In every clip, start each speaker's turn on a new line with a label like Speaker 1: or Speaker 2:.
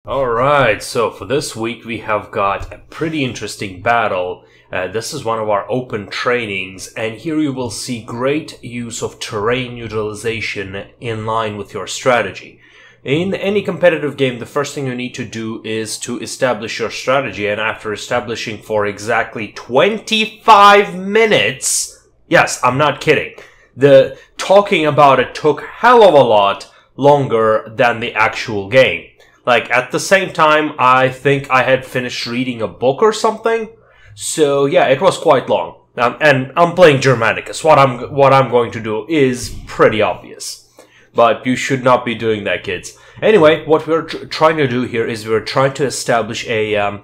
Speaker 1: Alright, so for this week we have got a pretty interesting battle. This is one of our open trainings, and here you will see great use of terrain utilization in line with your strategy. In any competitive game, the first thing you need to do is to establish your strategy, and after establishing for exactly 25 minutes, yes, I'm not kidding, the talking about it took hell of a lot longer than the actual game. Like, at the same time, I think I had finished reading a book or something. So, yeah, it was quite long. And I'm playing Germanicus. What I'm going to do is pretty obvious. But you should not be doing that, kids. Anyway, what we're trying to do here is we're trying to establish a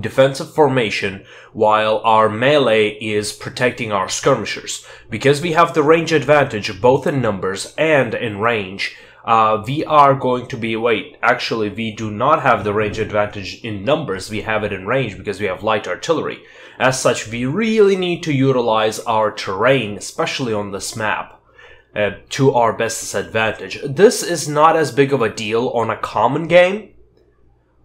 Speaker 1: defensive formation while our melee is protecting our skirmishers. Because we have the range advantage both in numbers and in range, we are going to be, actually we do not have the range advantage in numbers, we have it in range because we have light artillery. As such, we really need to utilize our terrain, especially on this map, to our best advantage. This is not as big of a deal on a common game,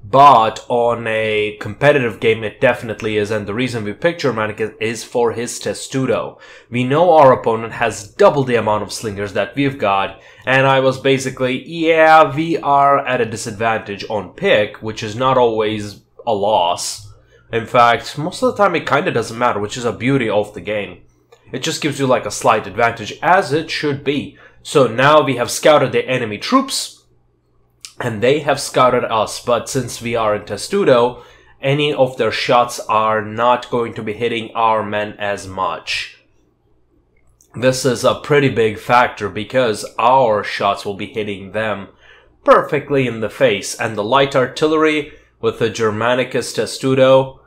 Speaker 1: but on a competitive game it definitely is, and the reason we picked Germanicus is for his testudo. We know our opponent has double the amount of slingers that we've got, and I was basically, yeah, we are at a disadvantage on pick, which is not always a loss. In fact, most of the time it kinda doesn't matter, which is a beauty of the game. It just gives you like a slight advantage, as it should be. So now we have scouted the enemy troops, and they have scouted us, but since we are in testudo, any of their shots are not going to be hitting our men as much. This is a pretty big factor because our shots will be hitting them perfectly in the face, and the light artillery with the Germanicus testudo,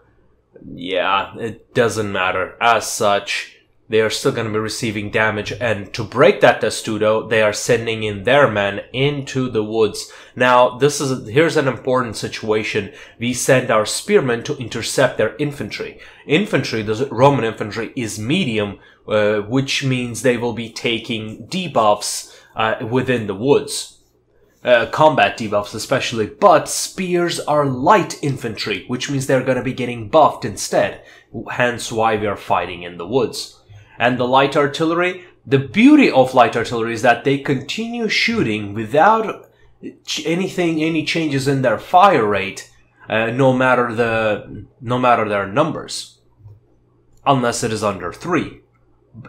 Speaker 1: yeah, it doesn't matter. As such, they are still going to be receiving damage, and to break that testudo, they are sending in their men into the woods. Now, here's an important situation. We send our spearmen to intercept their infantry. Infantry, the Roman infantry, is medium, which means they will be taking debuffs within the woods. Combat debuffs especially, but spears are light infantry, which means they're going to be getting buffed instead. Hence why we are fighting in the woods. And the light artillery, the beauty of light artillery is that they continue shooting without any changes in their fire rate, no matter their numbers, unless it is under 3.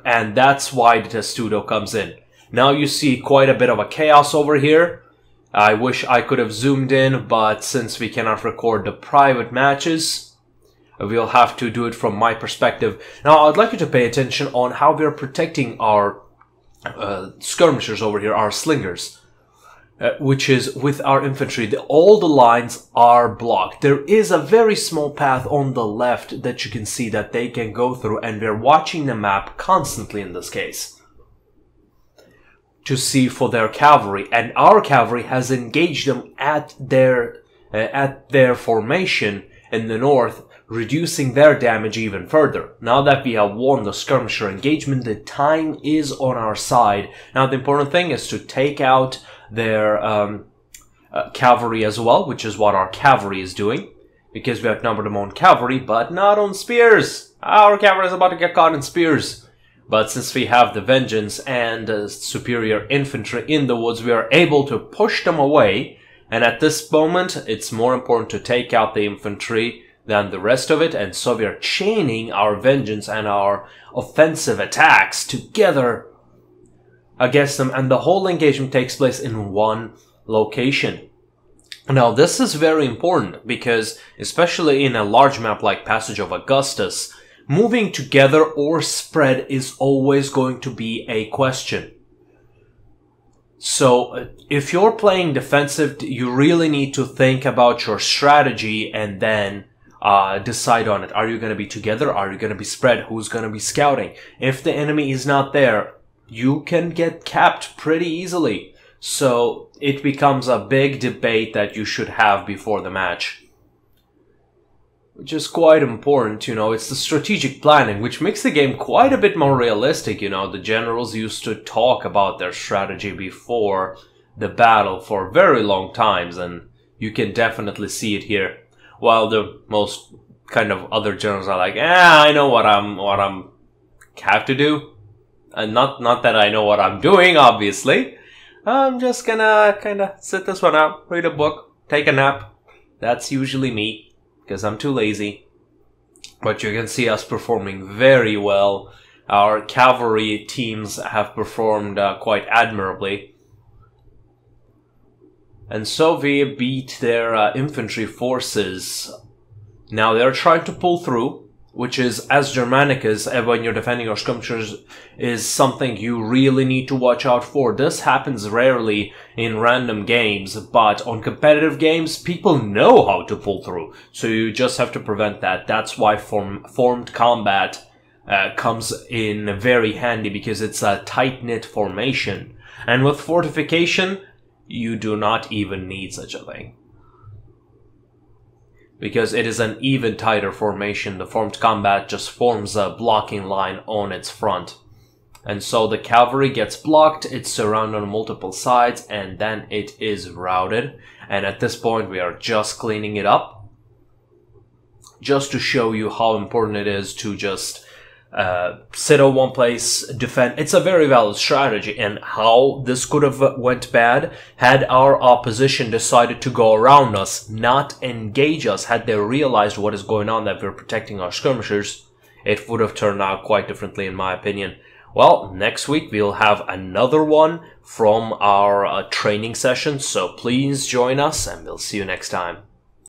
Speaker 1: And that's why the testudo comes in. Now you see quite a bit of a chaos over here. I wish I could have zoomed in, but since we cannot record the private matches, we'll have to do it from my perspective. Now, I'd like you to pay attention on how we're protecting our skirmishers over here, our slingers, which is with our infantry. All the lines are blocked. There is a very small path on the left that you can see that they can go through, and we're watching the map constantly in this case to see for their cavalry, and our cavalry has engaged them at their formation in the north, reducing their damage even further. Now that we have won the skirmisher engagement, the time is on our side. Now the important thing is to take out their cavalry as well, which is what our cavalry is doing, because we outnumber them on cavalry, but not on spears. Our cavalry is about to get caught in spears. But since we have the vengeance and superior infantry in the woods, we are able to push them away. And at this moment, it's more important to take out the infantry than the rest of it, and so we are chaining our vengeance and our offensive attacks together against them, and the whole engagement takes place in one location. Now, this is very important because, especially in a large map like Passage of Augustus, moving together or spread is always going to be a question. So, if you're playing defensive, you really need to think about your strategy and then decide on it. Are you going to be together? Are you going to be spread? Who's going to be scouting? If the enemy is not there, you can get capped pretty easily. So it becomes a big debate that you should have before the match, which is quite important. You know, it's the strategic planning, which makes the game quite a bit more realistic. You know, the generals used to talk about their strategy before the battle for very long times, and You can definitely see it here. While the most kind of other generals are like, I know what I'm have to do. And not that I know what I'm doing, obviously. I'm just gonna kind of sit this one out, read a book, take a nap. That's usually me, because I'm too lazy. But you can see us performing very well. Our cavalry teams have performed quite admirably. And Soviet beat their infantry forces. Now they're trying to pull through, which is, as Germanicus, when you're defending your skirmishers, is something you really need to watch out for. This happens rarely in random games, but on competitive games, people know how to pull through. So you just have to prevent that. That's why formed combat comes in very handy, because it's a tight-knit formation. And with fortification, you do not even need such a thing. Because it is an even tighter formation. The formed combat just forms a blocking line on its front. And so the cavalry gets blocked, it's surrounded on multiple sides, and then it is routed. And at this point we are just cleaning it up. Just to show you how important it is to just sit on one place, defend. It's a very valid strategy, and how this could have went bad had our opposition decided to go around us, not engage us. Had they realized what is going on, that we're protecting our skirmishers, it would have turned out quite differently, in my opinion. Well, next week we'll have another one from our training session, so please join us, and we'll see you next time.